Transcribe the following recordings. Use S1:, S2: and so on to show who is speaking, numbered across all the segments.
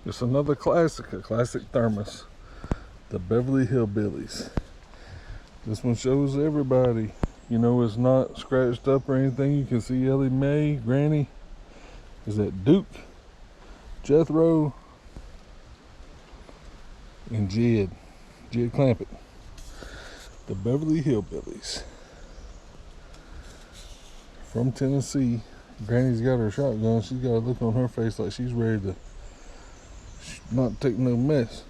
S1: It's another classic, a classic thermos. The Beverly Hillbillies. This one shows everybody. You know, it's not scratched up or anything. You can see Ellie Mae, Granny. Is that Duke, Jethro, and Jed Clampett. The Beverly Hillbillies. From Tennessee. Granny's got her shotgun. She's got a look on her face like she's ready to not take no mess.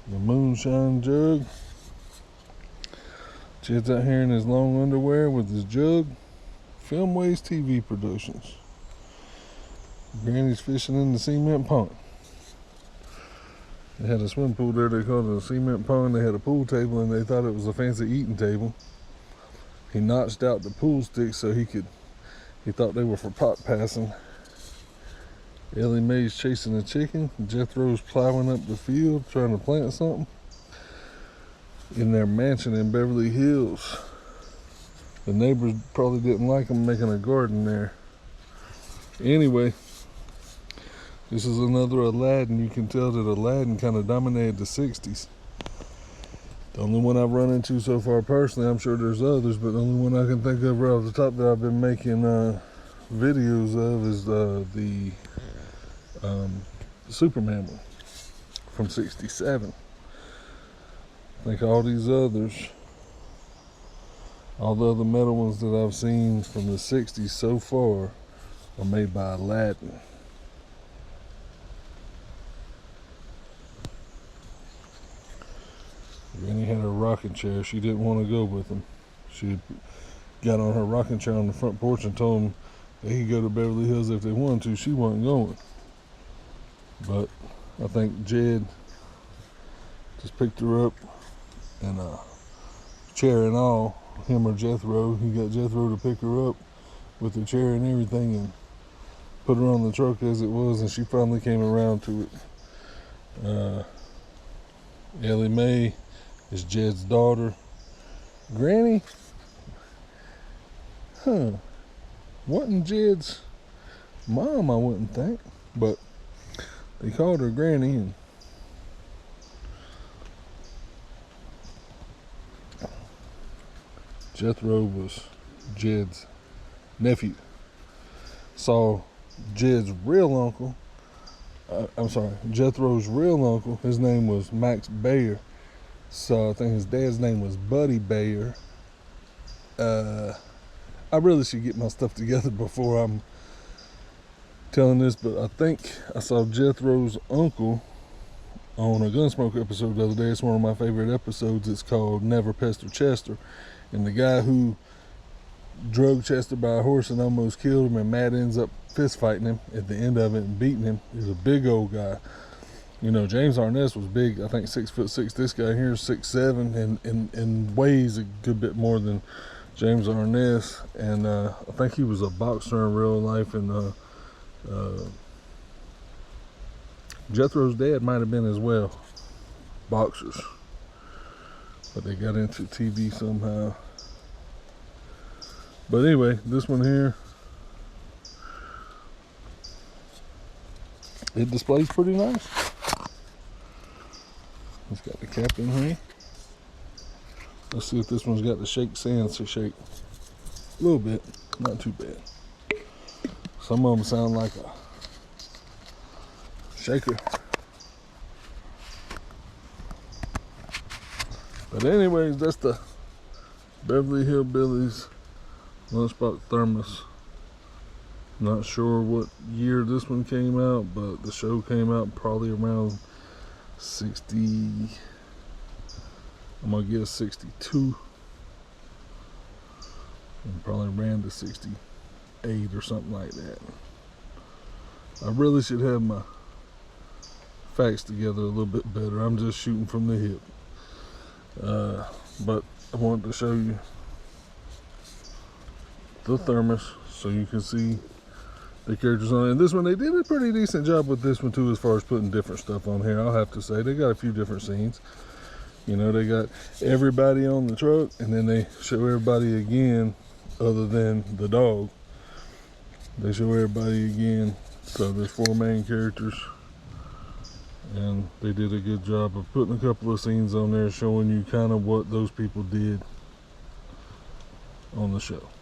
S1: The moonshine jug. Jed's out here in his long underwear with his jug. Filmways TV Productions. Granny's fishing in the cement pond. They had a swim pool there. They called it a cement pond. They had a pool table and they thought it was a fancy eating table. He notched out the pool sticks so he thought they were for pot passing. Ellie Mae's chasing a chicken. Jethro's plowing up the field trying to plant something. In their mansion in Beverly Hills. The neighbors probably didn't like them making a garden there. Anyway, this is another Aladdin. You can tell that Aladdin kind of dominated the 60s. The only one I've run into so far personally, I'm sure there's others, but the only one I can think of right off the top that I've been making videos of is the Superman one from 67. I think all these others, all the other metal ones that I've seen from the 60s so far are made by Aladdin. Granny had her rocking chair. She didn't want to go with him. She got on her rocking chair on the front porch and told him they could go to Beverly Hills if they wanted to. She wasn't going. But I think Jed just picked her up and chair and all, him or Jethro. He got Jethro to pick her up with the chair and everything and put her on the truck as it was, and she finally came around to it. Ellie Mae is Jed's daughter. Granny, wasn't Jed's mom, I wouldn't think, but they called her Granny. And Jethro was Jed's nephew. Saw Jed's real uncle. Jethro's real uncle. His name was Max Bayer. So I think his dad's name was Buddy Bayer. I really should get my stuff together before I'm telling this, but I think I saw Jethro's uncle on a Gunsmoke episode the other day. It's one of my favorite episodes. It's called Never Pester Chester. And the guy who drug Chester by a horse and almost killed him, and Matt ends up fist fighting him at the end of it and beating him. He's a big old guy. You know, James Arness was big. I think 6'6". This guy here is 6'7" and weighs a good bit more than James Arness. And I think he was a boxer in real life. And Jethro's dad might have been as well. Boxers. But they got into TV somehow. But anyway, this one here, it displays pretty nice. It's got the captain here. Let's see if this one's got the shake sands to shake. A little bit, not too bad. Some of them sound like a shaker. But anyways, that's the Beverly Hillbillies Lunchbox Thermos. Not sure what year this one came out, but the show came out probably around 60, I'm gonna guess 62. And probably ran to 68 or something like that. I really should have my facts together a little bit better. I'm just shooting from the hip. But I wanted to show you the thermos so you can see the characters on it. And this one, they did a pretty decent job with this one too, as far as putting different stuff on here. I'll have to say, they got a few different scenes. You know, they got everybody on the truck, and then they show everybody again other than the dog. They show everybody again. So there's 4 main characters. And they did a good job of putting a couple of scenes on there showing you kind of what those people did on the show.